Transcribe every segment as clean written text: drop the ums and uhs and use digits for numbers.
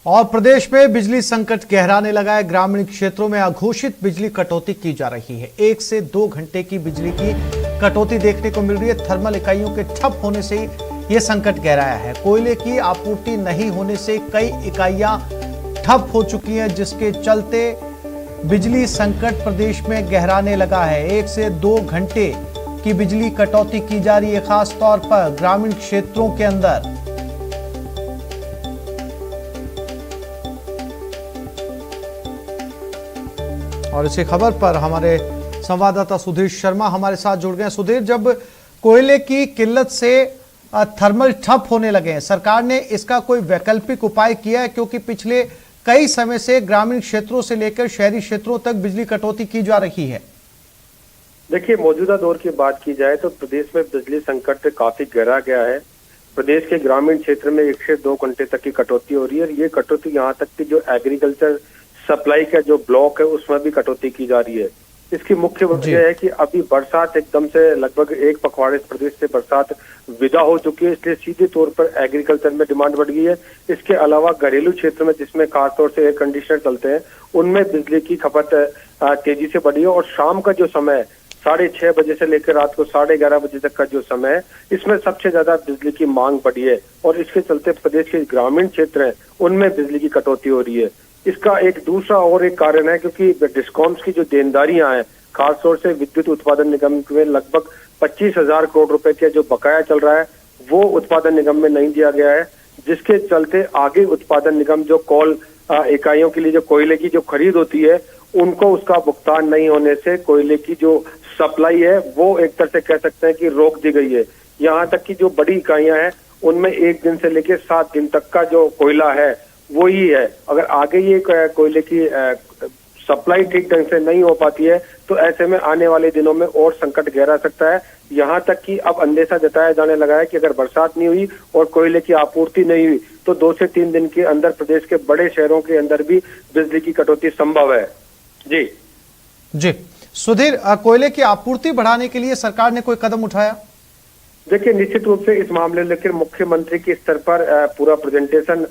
और प्रदेश में बिजली संकट गहराने लगा है। ग्रामीण क्षेत्रों में अघोषित बिजली कटौती की जा रही है। 1 से 2 घंटे की बिजली की कटौती देखने को मिल रही है। थर्मल इकाइयों के ठप होने से यह संकट गहराया है। कोयले की आपूर्ति नहीं होने से कई इकाइयां ठप हो चुकी हैं, जिसके चलते बिजली संकट प्रदेश में गहराने लगा है। 1 से 2 घंटे की बिजली कटौती की जा रही है, खास तौर पर ग्रामीण क्षेत्रों के अंदर। और इसी खबर पर हमारे संवाददाता सुधीर शर्मा हमारे साथ जुड़ गए। सुधीर, जब कोयले की किल्लत से थर्मल ठप होने लगे हैं, सरकार ने इसका कोई वैकल्पिक उपाय किया है? क्योंकि पिछले कई समय से ग्रामीण क्षेत्रों से लेकर शहरी क्षेत्रों तक बिजली कटौती की जा रही है। देखिए, मौजूदा दौर की बात की जाए तो प्रदेश में बिजली संकट काफी गहरा गया है। प्रदेश के ग्रामीण क्षेत्र में 1 से 2 घंटे तक की कटौती हो रही है। ये कटौती यहाँ तक कि जो एग्रीकल्चर सप्लाई का जो ब्लॉक है उसमें भी कटौती की जा रही है। इसकी मुख्य वजह है कि अभी बरसात एकदम से लगभग 1 पखवाड़े प्रदेश से बरसात विदा हो चुकी है, इसलिए सीधे तौर पर एग्रीकल्चर में डिमांड बढ़ गई है। इसके अलावा घरेलू क्षेत्र में, जिसमें खासतौर से एयर कंडीशनर चलते हैं, उनमें बिजली की खपत तेजी से बढ़ी है। और शाम का जो समय 6:30 बजे से लेकर रात को 11:30 बजे तक का जो समय है, इसमें सबसे ज्यादा बिजली की मांग बढ़ी है। और इसके चलते प्रदेश के ग्रामीण क्षेत्र हैं उनमें बिजली की कटौती हो रही है। इसका एक दूसरा और एक कारण है, क्योंकि डिस्कॉम्स की जो देनदारियां हैं, खासतौर से विद्युत उत्पादन निगम में लगभग 25,000 करोड़ रुपए का जो बकाया चल रहा है, वो उत्पादन निगम में नहीं दिया गया है, जिसके चलते आगे उत्पादन निगम जो कोल इकाइयों के लिए जो कोयले की जो खरीद होती है, उनको उसका भुगतान नहीं होने से कोयले की जो सप्लाई है वो एक तरह से कह सकते हैं कि रोक दी गई है। यहाँ तक कि जो बड़ी इकाइयां हैं उनमें 1 दिन से लेकर 7 दिन तक का जो कोयला है वो ही है। अगर आगे ये कोयले की सप्लाई ठीक ढंग से नहीं हो पाती है तो ऐसे में आने वाले दिनों में और संकट गहरा सकता है। यहाँ तक कि अब अंदेशा जताया जाने लगा है कि अगर बरसात नहीं हुई और कोयले की आपूर्ति नहीं हुई तो 2 से 3 दिन के अंदर प्रदेश के बड़े शहरों के अंदर भी बिजली की कटौती संभव है। जी सुधीर, कोयले की आपूर्ति बढ़ाने के लिए सरकार ने कोई कदम उठाया? देखिए, निश्चित रूप से इस मामले लेकर मुख्यमंत्री के स्तर पर पूरा प्रेजेंटेशन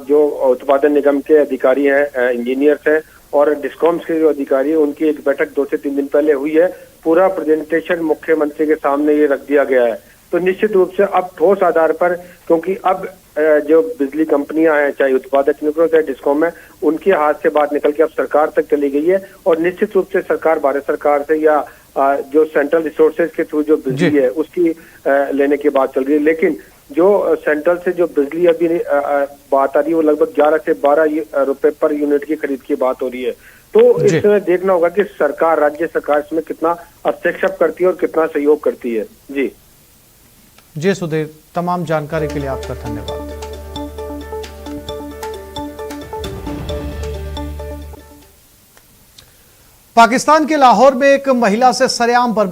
जो उत्पादन निगम के अधिकारी हैं, इंजीनियर्स हैं और डिस्कॉम्स के जो अधिकारी हैं, उनकी एक बैठक 2 से 3 दिन पहले हुई है। पूरा प्रेजेंटेशन मुख्यमंत्री के सामने ये रख दिया गया है। तो निश्चित रूप से अब ठोस आधार पर, क्योंकि अब जो बिजली कंपनियां हैं, चाहे उत्पादक निगम चाहे डिस्कॉम है, उनके हाथ से बात निकल के अब सरकार तक चली गई है। और निश्चित रूप से सरकार भारत सरकार से या जो सेंट्रल रिसोर्सेज के थ्रू जो बिजली है उसकी लेने की बात चल रही है। लेकिन जो सेंट्रल से जो बिजली अभी बात आ रही है वो लगभग 11 से 12 रुपए पर यूनिट की खरीद की बात हो रही है। तो इसमें देखना होगा कि सरकार, राज्य सरकार इसमें कितना हस्तक्षेप करती है और कितना सहयोग करती है। जी सुधीर, तमाम जानकारी के लिए आपका धन्यवाद। पाकिस्तान के लाहौर में एक महिला से सरेआम